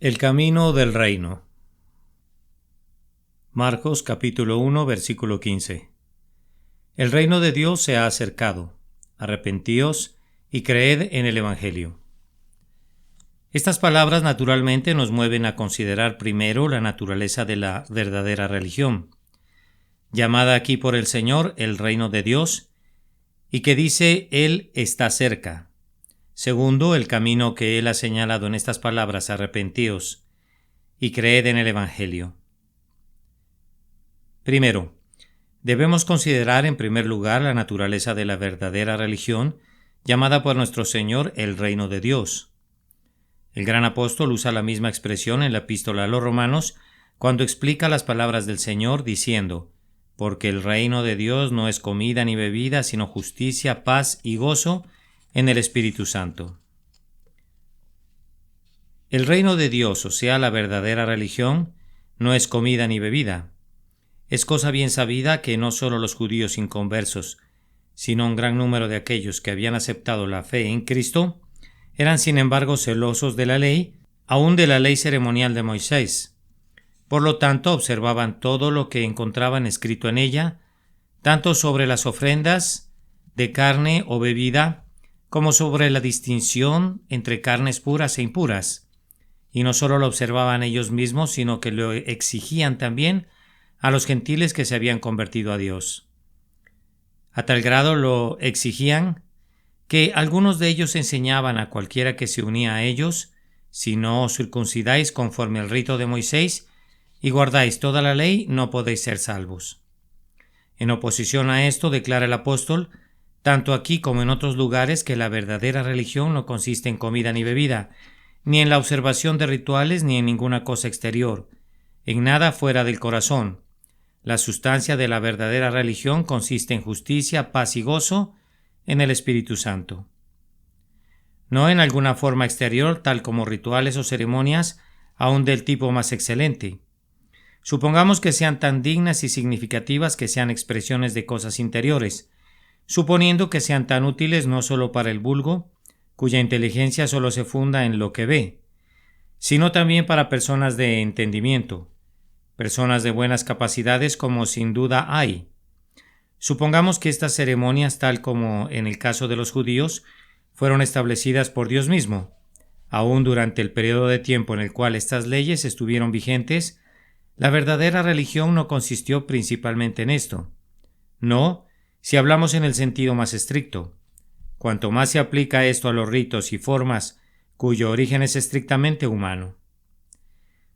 El camino del reino. Marcos capítulo 1 versículo 15. El reino de Dios se ha acercado. Arrepentíos y creed en el Evangelio. Estas palabras naturalmente nos mueven a considerar primero la naturaleza de la verdadera religión, llamada aquí por el Señor el reino de Dios, y que dice Él está cerca. Segundo, el camino que Él ha señalado en estas palabras, arrepentíos y creed en el Evangelio. Primero, debemos considerar en primer lugar la naturaleza de la verdadera religión, llamada por nuestro Señor el reino de Dios. El gran apóstol usa la misma expresión en la epístola a los Romanos cuando explica las palabras del Señor diciendo: porque el reino de Dios no es comida ni bebida, sino justicia, paz y gozo en el Espíritu Santo. El reino de Dios, o sea, la verdadera religión, no es comida ni bebida. Es cosa bien sabida que no solo los judíos inconversos, sino un gran número de aquellos que habían aceptado la fe en Cristo, eran sin embargo celosos de la ley, aun de la ley ceremonial de Moisés. Por lo tanto, observaban todo lo que encontraban escrito en ella, tanto sobre las ofrendas de carne o bebida, como sobre la distinción entre carnes puras e impuras. Y no solo lo observaban ellos mismos, sino que lo exigían también a los gentiles que se habían convertido a Dios. A tal grado lo exigían que algunos de ellos enseñaban a cualquiera que se unía a ellos: si no os circuncidáis conforme al rito de Moisés y guardáis toda la ley, no podéis ser salvos. En oposición a esto, declara el apóstol, tanto aquí como en otros lugares, que la verdadera religión no consiste en comida ni bebida, ni en la observación de rituales, ni en ninguna cosa exterior, en nada fuera del corazón. La sustancia de la verdadera religión consiste en justicia, paz y gozo en el Espíritu Santo. No en alguna forma exterior, tal como rituales o ceremonias, aun del tipo más excelente. Supongamos que sean tan dignas y significativas que sean expresiones de cosas interiores, suponiendo que sean tan útiles no solo para el vulgo, cuya inteligencia solo se funda en lo que ve, sino también para personas de entendimiento, personas de buenas capacidades como sin duda hay. Supongamos que estas ceremonias, tal como en el caso de los judíos, fueron establecidas por Dios mismo. Aún durante el periodo de tiempo en el cual estas leyes estuvieron vigentes, la verdadera religión no consistió principalmente en esto. No, si hablamos en el sentido más estricto. Cuanto más se aplica esto a los ritos y formas cuyo origen es estrictamente humano.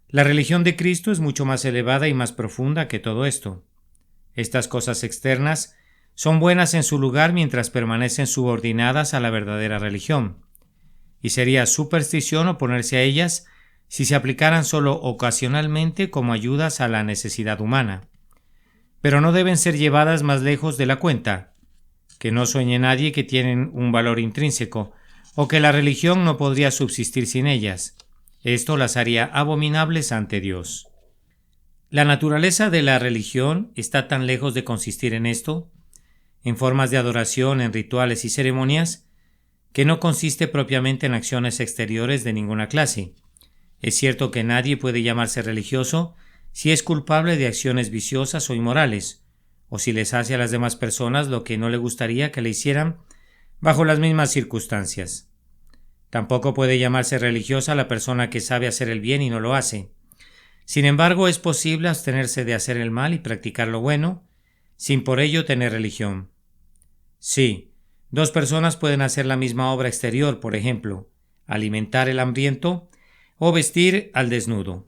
La religión de Cristo es mucho más elevada y más profunda que todo esto. Estas cosas externas son buenas en su lugar mientras permanecen subordinadas a la verdadera religión, y sería superstición oponerse a ellas si se aplicaran solo ocasionalmente como ayudas a la necesidad humana. Pero no deben ser llevadas más lejos de la cuenta. Que no sueñe nadie que tienen un valor intrínseco, o que la religión no podría subsistir sin ellas. Esto las haría abominables ante Dios. La naturaleza de la religión está tan lejos de consistir en esto, en formas de adoración, en rituales y ceremonias, que no consiste propiamente en acciones exteriores de ninguna clase. Es cierto que nadie puede llamarse religioso si es culpable de acciones viciosas o inmorales, o si les hace a las demás personas lo que no le gustaría que le hicieran bajo las mismas circunstancias. Tampoco puede llamarse religiosa la persona que sabe hacer el bien y no lo hace. Sin embargo, es posible abstenerse de hacer el mal y practicar lo bueno, sin por ello tener religión. Sí, dos personas pueden hacer la misma obra exterior, por ejemplo, alimentar el hambriento o vestir al desnudo,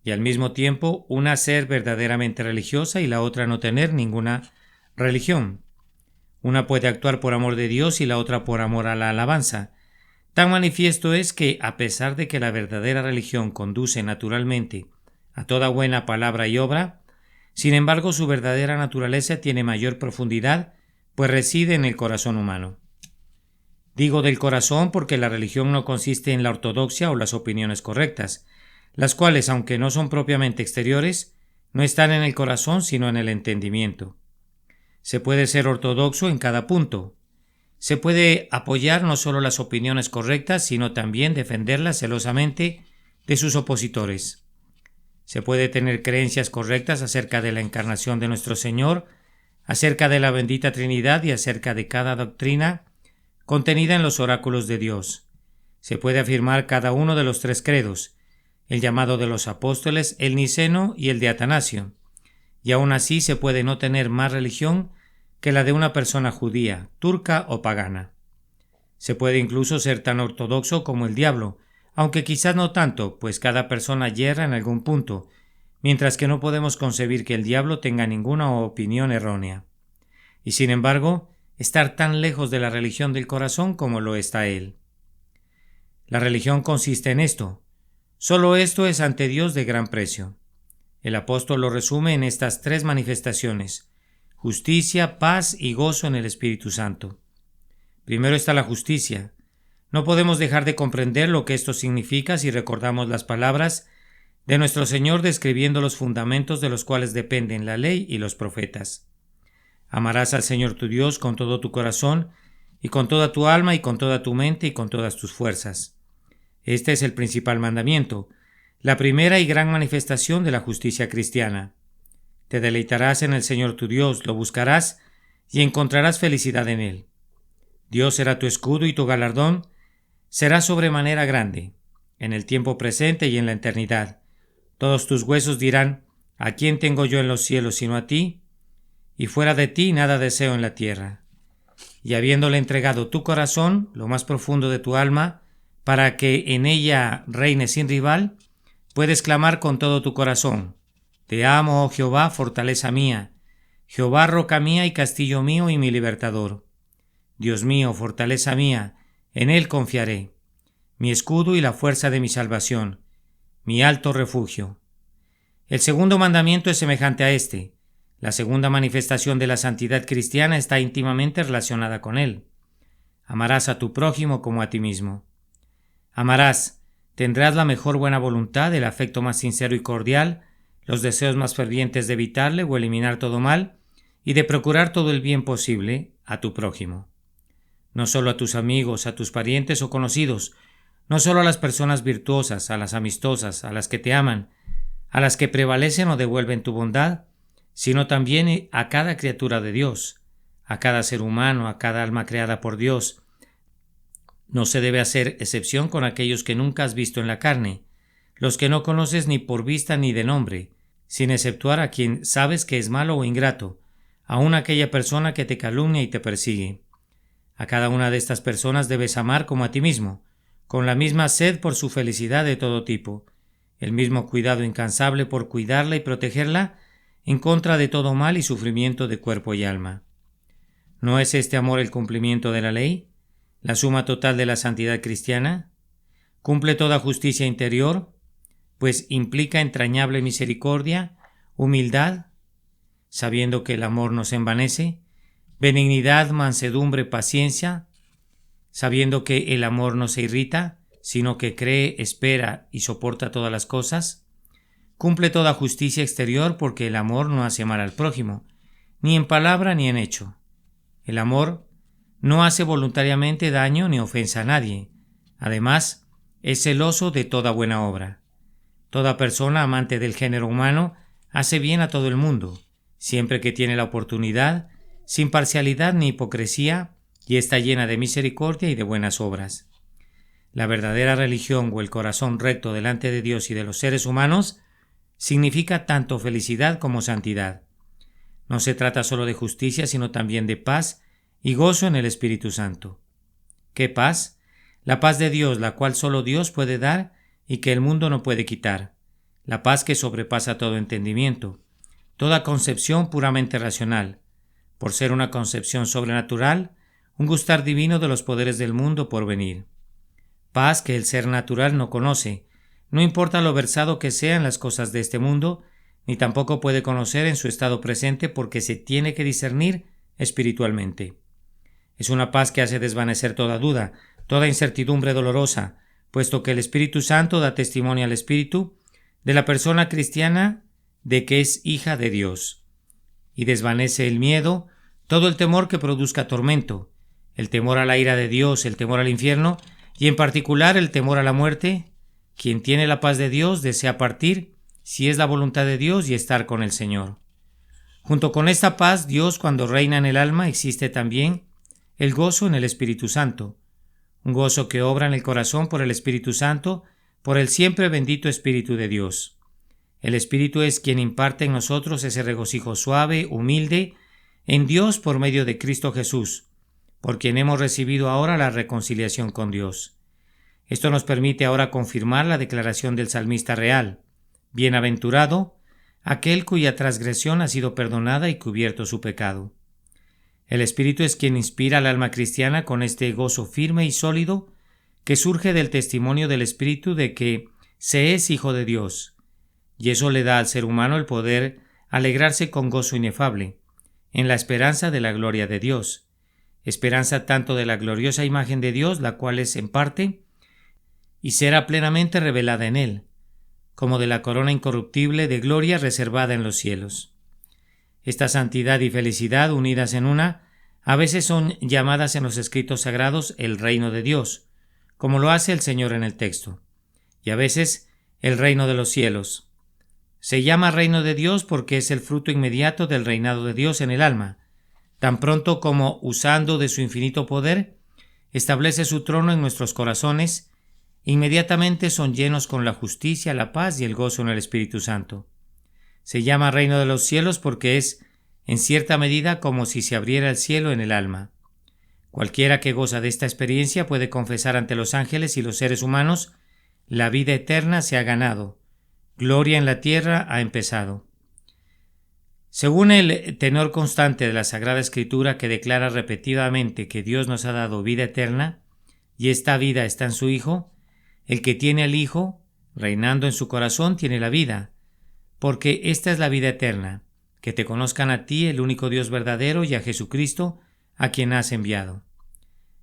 y al mismo tiempo una ser verdaderamente religiosa y la otra no tener ninguna religión. Una puede actuar por amor de Dios y la otra por amor a la alabanza. Tan manifiesto es que, a pesar de que la verdadera religión conduce naturalmente a toda buena palabra y obra, sin embargo su verdadera naturaleza tiene mayor profundidad, pues reside en el corazón humano. Digo del corazón porque la religión no consiste en la ortodoxia o las opiniones correctas, las cuales, aunque no son propiamente exteriores, no están en el corazón sino en el entendimiento. Se puede ser ortodoxo en cada punto. Se puede apoyar no solo las opiniones correctas, sino también defenderlas celosamente de sus opositores. Se puede tener creencias correctas acerca de la encarnación de nuestro Señor, acerca de la bendita Trinidad y acerca de cada doctrina contenida en los oráculos de Dios. Se puede afirmar cada uno de los 3 credos, el llamado de los apóstoles, el niceno y el de Atanasio, y aún así se puede no tener más religión que la de una persona judía, turca o pagana. Se puede incluso ser tan ortodoxo como el diablo, aunque quizás no tanto, pues cada persona yerra en algún punto, mientras que no podemos concebir que el diablo tenga ninguna opinión errónea. Y sin embargo, estar tan lejos de la religión del corazón como lo está él. La religión consiste en esto. Solo esto es ante Dios de gran precio. El apóstol lo resume en estas 3 manifestaciones: justicia, paz y gozo en el Espíritu Santo. Primero está la justicia. No podemos dejar de comprender lo que esto significa si recordamos las palabras de nuestro Señor describiendo los fundamentos de los cuales dependen la ley y los profetas. Amarás al Señor tu Dios con todo tu corazón, y con toda tu alma, y con toda tu mente, y con todas tus fuerzas. Este es el principal mandamiento, la primera y gran manifestación de la justicia cristiana. Te deleitarás en el Señor tu Dios, lo buscarás y encontrarás felicidad en Él. Dios será tu escudo y tu galardón será sobremanera grande, en el tiempo presente y en la eternidad. Todos tus huesos dirán: ¿a quién tengo yo en los cielos sino a ti? Y fuera de ti nada deseo en la tierra. Y habiéndole entregado tu corazón, lo más profundo de tu alma, para que en ella reine sin rival, puedes clamar con todo tu corazón: Te amo, oh Jehová, fortaleza mía, Jehová, roca mía y castillo mío y mi libertador. Dios mío, fortaleza mía, en Él confiaré, mi escudo y la fuerza de mi salvación, mi alto refugio. El segundo mandamiento es semejante a este. La segunda manifestación de la santidad cristiana está íntimamente relacionada con él. Amarás a tu prójimo como a ti mismo. Amarás, tendrás la mejor buena voluntad, el afecto más sincero y cordial, los deseos más fervientes de evitarle o eliminar todo mal y de procurar todo el bien posible a tu prójimo. No solo a tus amigos, a tus parientes o conocidos, no solo a las personas virtuosas, a las amistosas, a las que te aman, a las que prevalecen o devuelven tu bondad, sino también a cada criatura de Dios, a cada ser humano, a cada alma creada por Dios. No se debe hacer excepción con aquellos que nunca has visto en la carne, los que no conoces ni por vista ni de nombre, sin exceptuar a quien sabes que es malo o ingrato, aun aquella persona que te calumnia y te persigue. A cada una de estas personas debes amar como a ti mismo, con la misma sed por su felicidad de todo tipo, el mismo cuidado incansable por cuidarla y protegerla en contra de todo mal y sufrimiento de cuerpo y alma. ¿No es este amor el cumplimiento de la ley, la suma total de la santidad cristiana? ¿Cumple toda justicia interior? Pues implica entrañable misericordia, humildad, sabiendo que el amor no se envanece, benignidad, mansedumbre, paciencia, sabiendo que el amor no se irrita, sino que cree, espera y soporta todas las cosas. Cumple toda justicia exterior porque el amor no hace mal al prójimo, ni en palabra ni en hecho. El amor no hace voluntariamente daño ni ofensa a nadie. Además, es celoso de toda buena obra. Toda persona amante del género humano hace bien a todo el mundo, siempre que tiene la oportunidad, sin parcialidad ni hipocresía, y está llena de misericordia y de buenas obras. La verdadera religión o el corazón recto delante de Dios y de los seres humanos significa tanto felicidad como santidad. No se trata solo de justicia, sino también de paz y gozo en el Espíritu Santo. ¿Qué paz? La paz de Dios, la cual solo Dios puede dar y que el mundo no puede quitar. La paz que sobrepasa todo entendimiento, toda concepción puramente racional, por ser una concepción sobrenatural, un gustar divino de los poderes del mundo por venir. Paz que el ser natural no conoce, no importa lo versado que sea en las cosas de este mundo, ni tampoco puede conocer en su estado presente porque se tiene que discernir espiritualmente. Es una paz que hace desvanecer toda duda, toda incertidumbre dolorosa, puesto que el Espíritu Santo da testimonio al Espíritu de la persona cristiana de que es hija de Dios, y desvanece el miedo, todo el temor que produzca tormento, el temor a la ira de Dios, el temor al infierno, y en particular el temor a la muerte, Quien tiene la paz de Dios desea partir, si es la voluntad de Dios, y estar con el Señor. Junto con esta paz, Dios, cuando reina en el alma, existe también el gozo en el Espíritu Santo, un gozo que obra en el corazón por el Espíritu Santo, por el siempre bendito Espíritu de Dios. El Espíritu es quien imparte en nosotros ese regocijo suave, humilde, en Dios por medio de Cristo Jesús, por quien hemos recibido ahora la reconciliación con Dios. Esto nos permite ahora confirmar la declaración del salmista real: bienaventurado aquel cuya transgresión ha sido perdonada y cubierto su pecado. El Espíritu es quien inspira al alma cristiana con este gozo firme y sólido que surge del testimonio del Espíritu de que se es hijo de Dios, y eso le da al ser humano el poder alegrarse con gozo inefable, en la esperanza de la gloria de Dios, esperanza tanto de la gloriosa imagen de Dios, la cual es en parte, y será plenamente revelada en él, como de la corona incorruptible de gloria reservada en los cielos. Esta santidad y felicidad unidas en una, a veces son llamadas en los escritos sagrados el reino de Dios, como lo hace el Señor en el texto, y a veces el reino de los cielos. Se llama reino de Dios porque es el fruto inmediato del reinado de Dios en el alma, tan pronto como, usando de su infinito poder, establece su trono en nuestros corazones. Inmediatamente son llenos con la justicia, la paz y el gozo en el Espíritu Santo. Se llama reino de los cielos porque es, en cierta medida, como si se abriera el cielo en el alma. Cualquiera que goza de esta experiencia puede confesar ante los ángeles y los seres humanos: la vida eterna se ha ganado, gloria en la tierra ha empezado. Según el tenor constante de la Sagrada Escritura, que declara repetidamente que Dios nos ha dado vida eterna, y esta vida está en su Hijo, el que tiene al Hijo, reinando en su corazón, tiene la vida, porque esta es la vida eterna, que te conozcan a ti, el único Dios verdadero, y a Jesucristo, a quien has enviado.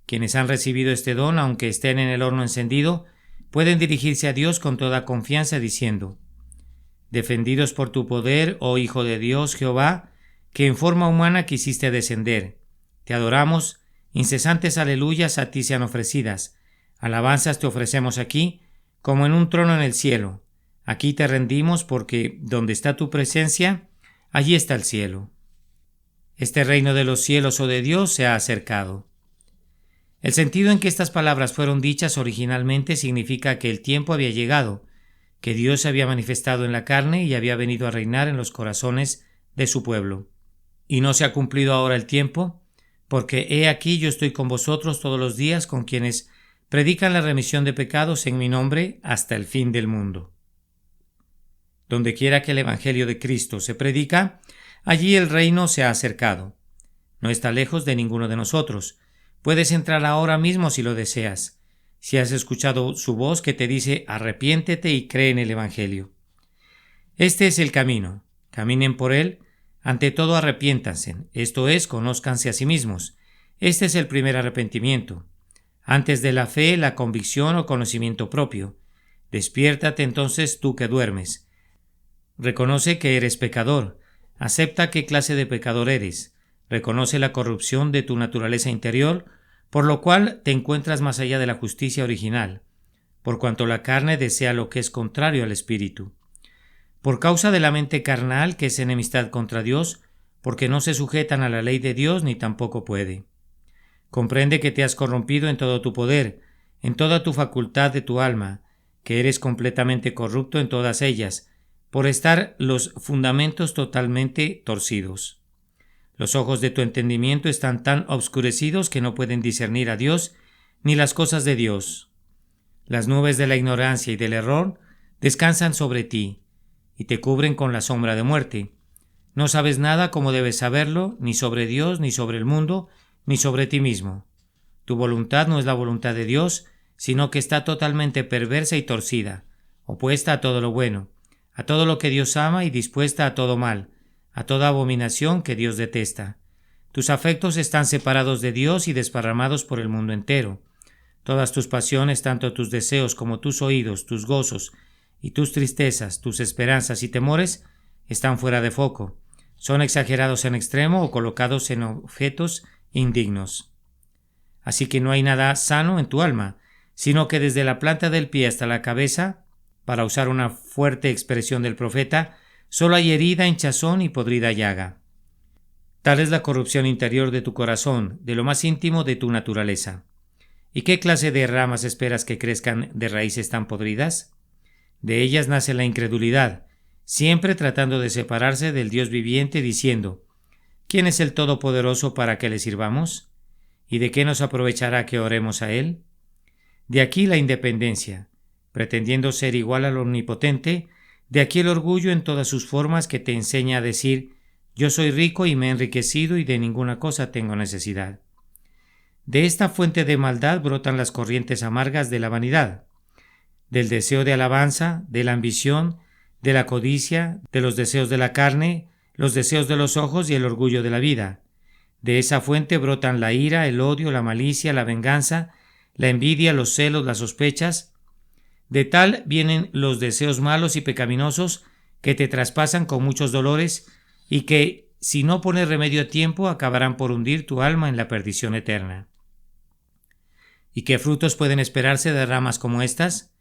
Quienes han recibido este don, aunque estén en el horno encendido, pueden dirigirse a Dios con toda confianza diciendo: defendidos por tu poder, oh Hijo de Dios, Jehová, que en forma humana quisiste descender, te adoramos, incesantes aleluyas a ti sean ofrecidas, alabanzas te ofrecemos aquí, como en un trono en el cielo. Aquí te rendimos porque donde está tu presencia, allí está el cielo. Este reino de los cielos o de Dios se ha acercado. El sentido en que estas palabras fueron dichas originalmente significa que el tiempo había llegado, que Dios se había manifestado en la carne y había venido a reinar en los corazones de su pueblo. Y no se ha cumplido ahora el tiempo, porque he aquí yo estoy con vosotros todos los días, con quienes predican la remisión de pecados en mi nombre hasta el fin del mundo. Donde quiera que el Evangelio de Cristo se predica, allí el reino se ha acercado. No está lejos de ninguno de nosotros. Puedes entrar ahora mismo si lo deseas, si has escuchado su voz que te dice: arrepiéntete y cree en el Evangelio. Este es el camino. Caminen por él. Ante todo arrepiéntanse, esto es, conózcanse a sí mismos. Este es el primer arrepentimiento. Antes de la fe, la convicción o conocimiento propio. Despiértate entonces tú que duermes. Reconoce que eres pecador. Acepta qué clase de pecador eres. Reconoce la corrupción de tu naturaleza interior, por lo cual te encuentras más allá de la justicia original, por cuanto la carne desea lo que es contrario al espíritu. Por causa de la mente carnal, que es enemistad contra Dios, porque no se sujetan a la ley de Dios ni tampoco puede. Comprende que te has corrompido en todo tu poder, en toda tu facultad de tu alma, que eres completamente corrupto en todas ellas, por estar los fundamentos totalmente torcidos. Los ojos de tu entendimiento están tan obscurecidos que no pueden discernir a Dios ni las cosas de Dios. Las nubes de la ignorancia y del error descansan sobre ti y te cubren con la sombra de muerte. No sabes nada como debes saberlo, ni sobre Dios, ni sobre el mundo, ni sobre ti mismo. Tu voluntad no es la voluntad de Dios, sino que está totalmente perversa y torcida, opuesta a todo lo bueno, a todo lo que Dios ama y dispuesta a todo mal, a toda abominación que Dios detesta. Tus afectos están separados de Dios y desparramados por el mundo entero. Todas tus pasiones, tanto tus deseos como tus oídos, tus gozos y tus tristezas, tus esperanzas y temores, están fuera de foco. Son exagerados en extremo o colocados en objetos indignos. Así que no hay nada sano en tu alma, sino que desde la planta del pie hasta la cabeza Para usar una fuerte expresión del profeta, solo hay herida, hinchazón y podrida llaga. Tal es la corrupción interior de tu corazón, de lo más íntimo de tu naturaleza. ¿Y qué clase de ramas esperas que crezcan de raíces tan podridas? De ellas nace la incredulidad, siempre tratando de separarse del Dios viviente, diciendo: ¿quién es el Todopoderoso para que le sirvamos? ¿Y de qué nos aprovechará que oremos a Él? De aquí la independencia, pretendiendo ser igual al Omnipotente, de aquí el orgullo en todas sus formas que te enseña a decir: yo soy rico y me he enriquecido y de ninguna cosa tengo necesidad. De esta fuente de maldad brotan las corrientes amargas de la vanidad, del deseo de alabanza, de la ambición, de la codicia, de los deseos de la carne, los deseos de los ojos y el orgullo de la vida. De esa fuente brotan la ira, el odio, la malicia, la venganza, la envidia, los celos, las sospechas. De tal vienen los deseos malos y pecaminosos que te traspasan con muchos dolores y que, si no pones remedio a tiempo, acabarán por hundir tu alma en la perdición eterna. ¿Y qué frutos pueden esperarse de ramas como estas?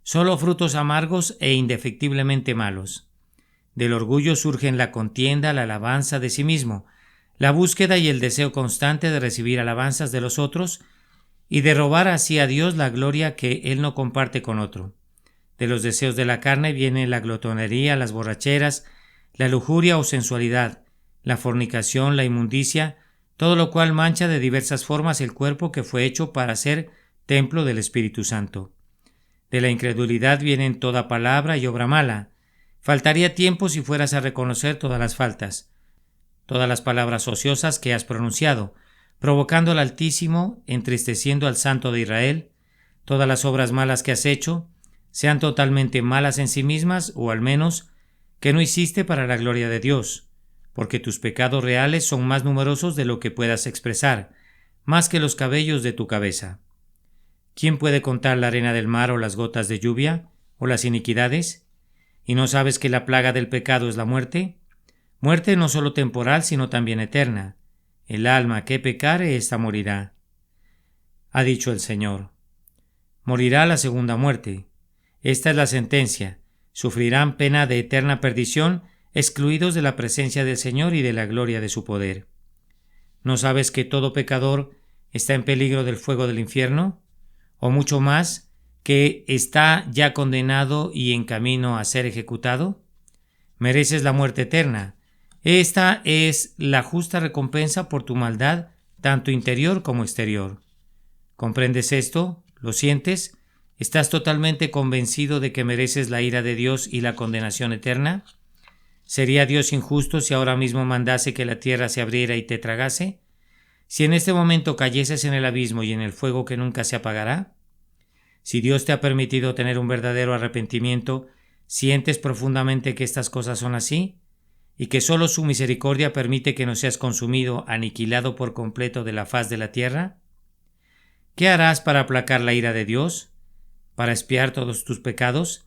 Solo frutos amargos e indefectiblemente malos. Del orgullo surgen la contienda, la alabanza de sí mismo, la búsqueda y el deseo constante de recibir alabanzas de los otros y de robar así a Dios la gloria que Él no comparte con otro. De los deseos de la carne viene la glotonería, las borracheras, la lujuria o sensualidad, la fornicación, la inmundicia, todo lo cual mancha de diversas formas el cuerpo que fue hecho para ser templo del Espíritu Santo. De la incredulidad vienen toda palabra y obra mala. Faltaría tiempo si fueras a reconocer todas las faltas, todas las palabras ociosas que has pronunciado, provocando al Altísimo, entristeciendo al Santo de Israel. Todas las obras malas que has hecho, sean totalmente malas en sí mismas, o al menos que no hiciste para la gloria de Dios, porque tus pecados reales son más numerosos de lo que puedas expresar, más que los cabellos de tu cabeza. ¿Quién puede contar la arena del mar o las gotas de lluvia o las iniquidades? ¿Y no sabes que la plaga del pecado es la muerte? Muerte no solo temporal, sino también eterna. El alma que pecare, ésta morirá. Ha dicho el Señor. Morirá la segunda muerte. Esta es la sentencia. Sufrirán pena de eterna perdición, excluidos de la presencia del Señor y de la gloria de su poder. ¿No sabes que todo pecador está en peligro del fuego del infierno? O mucho más, que está ya condenado y en camino a ser ejecutado. Mereces la muerte eterna. Esta es la justa recompensa por tu maldad, tanto interior como exterior. ¿Comprendes esto? ¿Lo sientes? ¿Estás totalmente convencido de que mereces la ira de Dios y la condenación eterna? ¿Sería Dios injusto si ahora mismo mandase que la tierra se abriera y te tragase? Si en este momento cayeses en el abismo y en el fuego que nunca se apagará. Si Dios te ha permitido tener un verdadero arrepentimiento, ¿sientes profundamente que estas cosas son así? ¿Y que solo su misericordia permite que no seas consumido, aniquilado por completo de la faz de la tierra? ¿Qué harás para aplacar la ira de Dios? ¿Para expiar todos tus pecados?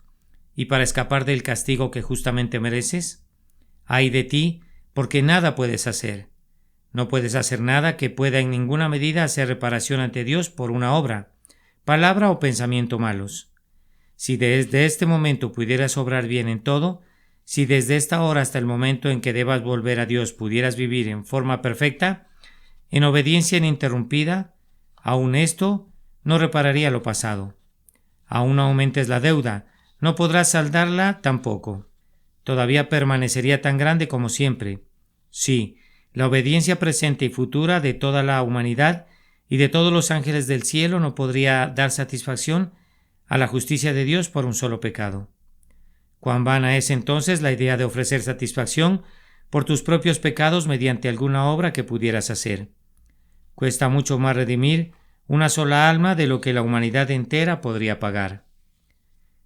¿Y para escapar del castigo que justamente mereces? ¡Ay de ti! Porque nada puedes hacer. No puedes hacer nada que pueda en ninguna medida hacer reparación ante Dios por una obra, palabra o pensamiento malos. Si desde este momento pudieras obrar bien en todo, si desde esta hora hasta el momento en que debas volver a Dios pudieras vivir en forma perfecta, en obediencia ininterrumpida, aun esto no repararía lo pasado. Aún no aumentes la deuda, no podrás saldarla tampoco. Todavía permanecería tan grande como siempre. Sí, la obediencia presente y futura de toda la humanidad y de todos los ángeles del cielo no podría dar satisfacción a la justicia de Dios por un solo pecado. Cuán vana es entonces la idea de ofrecer satisfacción por tus propios pecados mediante alguna obra que pudieras hacer. Cuesta mucho más redimir una sola alma de lo que la humanidad entera podría pagar.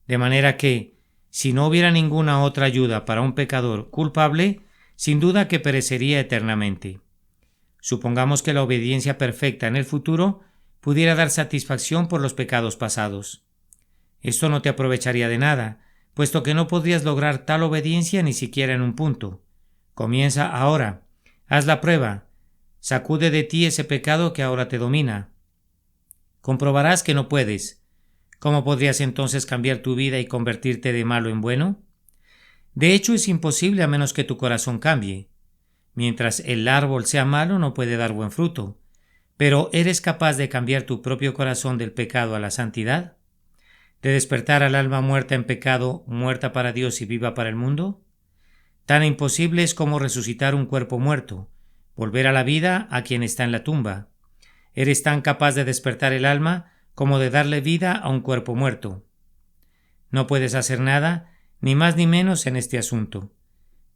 De manera que, si no hubiera ninguna otra ayuda para un pecador culpable, sin duda que perecería eternamente. Supongamos que la obediencia perfecta en el futuro pudiera dar satisfacción por los pecados pasados. Esto no te aprovecharía de nada, puesto que no podrías lograr tal obediencia ni siquiera en un punto. Comienza ahora, haz la prueba, sacude de ti ese pecado que ahora te domina. Comprobarás que no puedes. ¿Cómo podrías entonces cambiar tu vida y convertirte de malo en bueno? De hecho, es imposible a menos que tu corazón cambie. Mientras el árbol sea malo, no puede dar buen fruto. Pero ¿eres capaz de cambiar tu propio corazón del pecado a la santidad? ¿De despertar al alma muerta en pecado, muerta para Dios y viva para el mundo? Tan imposible es como resucitar un cuerpo muerto, volver a la vida a quien está en la tumba. Eres tan capaz de despertar el alma como de darle vida a un cuerpo muerto. No puedes hacer nada, ni más ni menos en este asunto.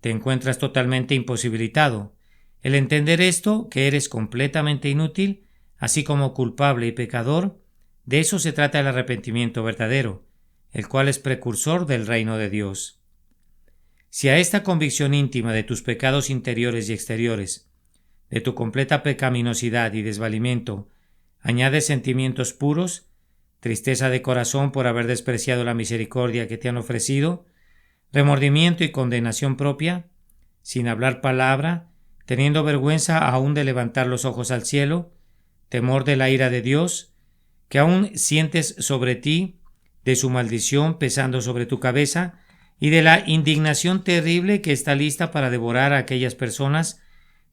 Te encuentras totalmente imposibilitado. El entender esto, que eres completamente inútil, así como culpable y pecador, de eso se trata el arrepentimiento verdadero, el cual es precursor del reino de Dios. Si a esta convicción íntima de tus pecados interiores y exteriores, de tu completa pecaminosidad y desvalimiento, añades sentimientos puros, tristeza de corazón por haber despreciado la misericordia que te han ofrecido, remordimiento y condenación propia, sin hablar palabra, teniendo vergüenza aún de levantar los ojos al cielo, temor de la ira de Dios, que aún sientes sobre ti, de su maldición pesando sobre tu cabeza, y de la indignación terrible que está lista para devorar a aquellas personas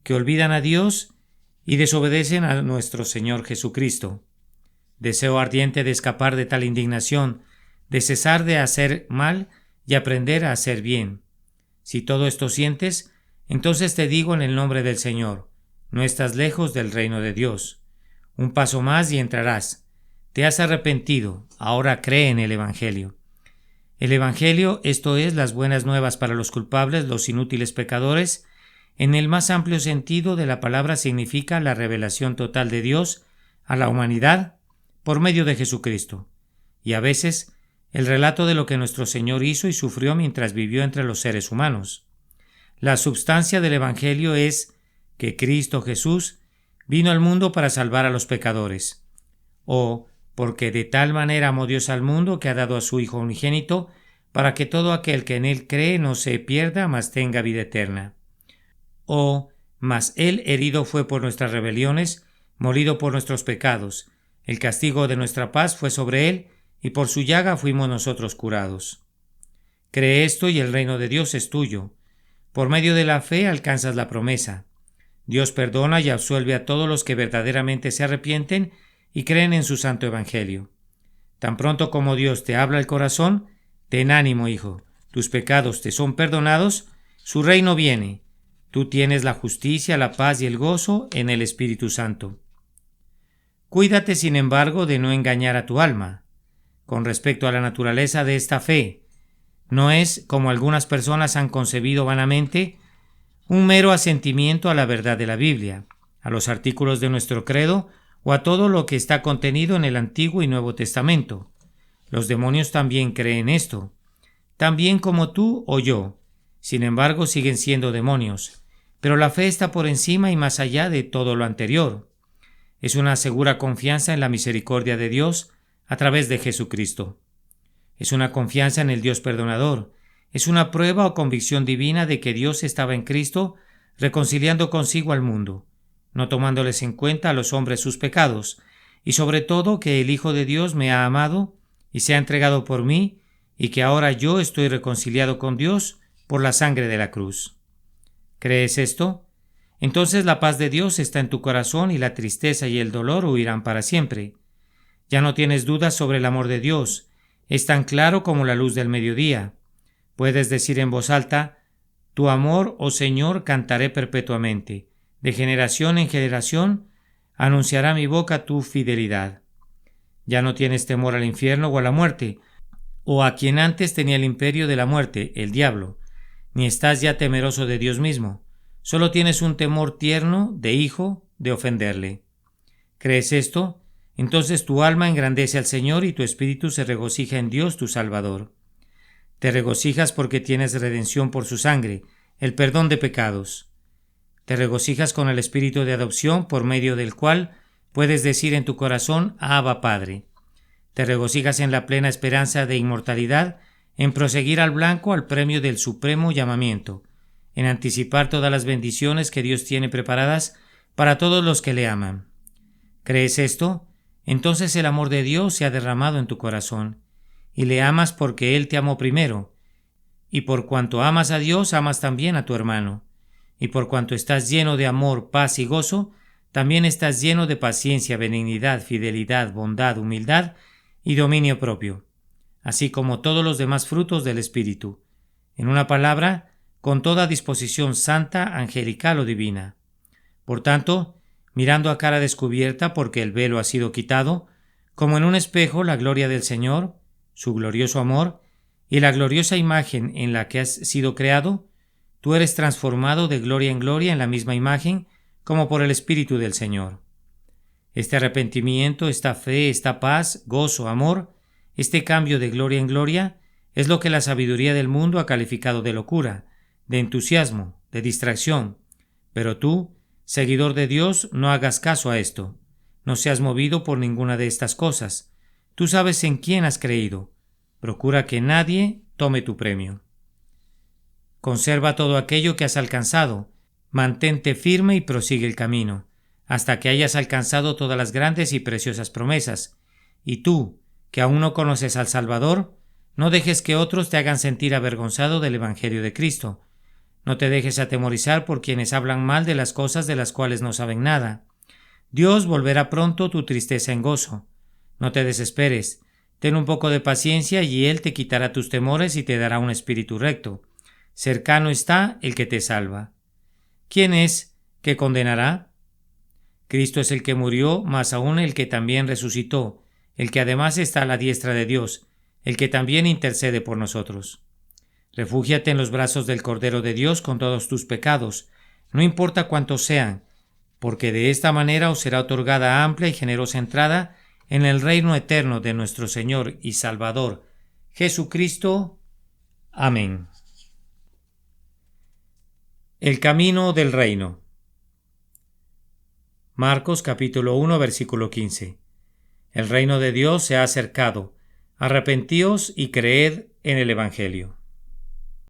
que olvidan a Dios y desobedecen a nuestro Señor Jesucristo. Deseo ardiente de escapar de tal indignación, de cesar de hacer mal y aprender a hacer bien. Si todo esto sientes, entonces te digo en el nombre del Señor, no estás lejos del reino de Dios. Un paso más y entrarás. Te has arrepentido, ahora cree en el Evangelio. El Evangelio, esto es, las buenas nuevas para los culpables, los inútiles pecadores, en el más amplio sentido de la palabra significa la revelación total de Dios a la humanidad por medio de Jesucristo, y a veces el relato de lo que nuestro Señor hizo y sufrió mientras vivió entre los seres humanos. La substancia del Evangelio es que Cristo Jesús vino al mundo para salvar a los pecadores, o porque de tal manera amó Dios al mundo que ha dado a su Hijo unigénito para que todo aquel que en él cree no se pierda, mas tenga vida eterna. O, mas él herido fue por nuestras rebeliones, molido por nuestros pecados, el castigo de nuestra paz fue sobre él, y por su llaga fuimos nosotros curados. Cree esto y el reino de Dios es tuyo. Por medio de la fe alcanzas la promesa. Dios perdona y absuelve a todos los que verdaderamente se arrepienten y creen en su santo evangelio. Tan pronto como Dios te habla el corazón, ten ánimo, hijo, tus pecados te son perdonados, su reino viene. Tú tienes la justicia, la paz y el gozo en el Espíritu Santo. Cuídate, sin embargo, de no engañar a tu alma. Con respecto a la naturaleza de esta fe, no es, como algunas personas han concebido vanamente, un mero asentimiento a la verdad de la Biblia, a los artículos de nuestro credo o a todo lo que está contenido en el Antiguo y Nuevo Testamento. Los demonios también creen esto, también como tú o yo. Sin embargo, siguen siendo demonios, pero la fe está por encima y más allá de todo lo anterior. Es una segura confianza en la misericordia de Dios a través de Jesucristo. Es una confianza en el Dios perdonador. Es una prueba o convicción divina de que Dios estaba en Cristo reconciliando consigo al mundo, no tomándoles en cuenta a los hombres sus pecados, y sobre todo que el Hijo de Dios me ha amado y se ha entregado por mí, y que ahora yo estoy reconciliado con Dios por la sangre de la cruz. ¿Crees esto? Entonces la paz de Dios está en tu corazón y la tristeza y el dolor huirán para siempre. Ya no tienes dudas sobre el amor de Dios. Es tan claro como la luz del mediodía. Puedes decir en voz alta: tu amor, oh Señor, cantaré perpetuamente. De generación en generación anunciará mi boca tu fidelidad. Ya no tienes temor al infierno o a la muerte, o a quien antes tenía el imperio de la muerte, el diablo, ni estás ya temeroso de Dios mismo. Solo tienes un temor tierno de hijo de ofenderle. ¿Crees esto? Entonces tu alma engrandece al Señor y tu espíritu se regocija en Dios tu Salvador. Te regocijas porque tienes redención por su sangre, el perdón de pecados. Te regocijas con el espíritu de adopción por medio del cual puedes decir en tu corazón: Abba, Padre. Te regocijas en la plena esperanza de inmortalidad, en proseguir al blanco al premio del supremo llamamiento, en anticipar todas las bendiciones que Dios tiene preparadas para todos los que le aman. ¿Crees esto? entonces el amor de Dios se ha derramado en tu corazón, y le amas porque Él te amó primero, y por cuanto amas a Dios, amas también a tu hermano, y por cuanto estás lleno de amor, paz y gozo, también estás lleno de paciencia, benignidad, fidelidad, bondad, humildad y dominio propio, así como todos los demás frutos del Espíritu. En una palabra, con toda disposición santa, angelical o divina. Por tanto, mirando a cara descubierta porque el velo ha sido quitado, como en un espejo la gloria del Señor, su glorioso amor, y la gloriosa imagen en la que has sido creado, tú eres transformado de gloria en gloria en la misma imagen, como por el Espíritu del Señor. Este arrepentimiento, esta fe, esta paz, gozo, amor, este cambio de gloria en gloria, es lo que la sabiduría del mundo ha calificado de locura, de entusiasmo, de distracción. Pero tú, seguidor de Dios, no hagas caso a esto. No seas movido por ninguna de estas cosas. Tú sabes en quién has creído. Procura que nadie tome tu premio. Conserva todo aquello que has alcanzado. Mantente firme y prosigue el camino, hasta que hayas alcanzado todas las grandes y preciosas promesas. Y tú, que aún no conoces al Salvador, no dejes que otros te hagan sentir avergonzado del Evangelio de Cristo. No te dejes atemorizar por quienes hablan mal de las cosas de las cuales no saben nada. Dios volverá pronto tu tristeza en gozo. No te desesperes. Ten un poco de paciencia y Él te quitará tus temores y te dará un espíritu recto. Cercano está el que te salva. ¿Quién es que condenará? Cristo es el que murió, más aún el que también resucitó, el que además está a la diestra de Dios, el que también intercede por nosotros. Refúgiate en los brazos del Cordero de Dios con todos tus pecados, no importa cuántos sean, porque de esta manera os será otorgada amplia y generosa entrada en el reino eterno de nuestro Señor y Salvador, Jesucristo. Amén. El camino del reino. Marcos capítulo 1 versículo 15. El reino de Dios se ha acercado. Arrepentíos y creed en el Evangelio.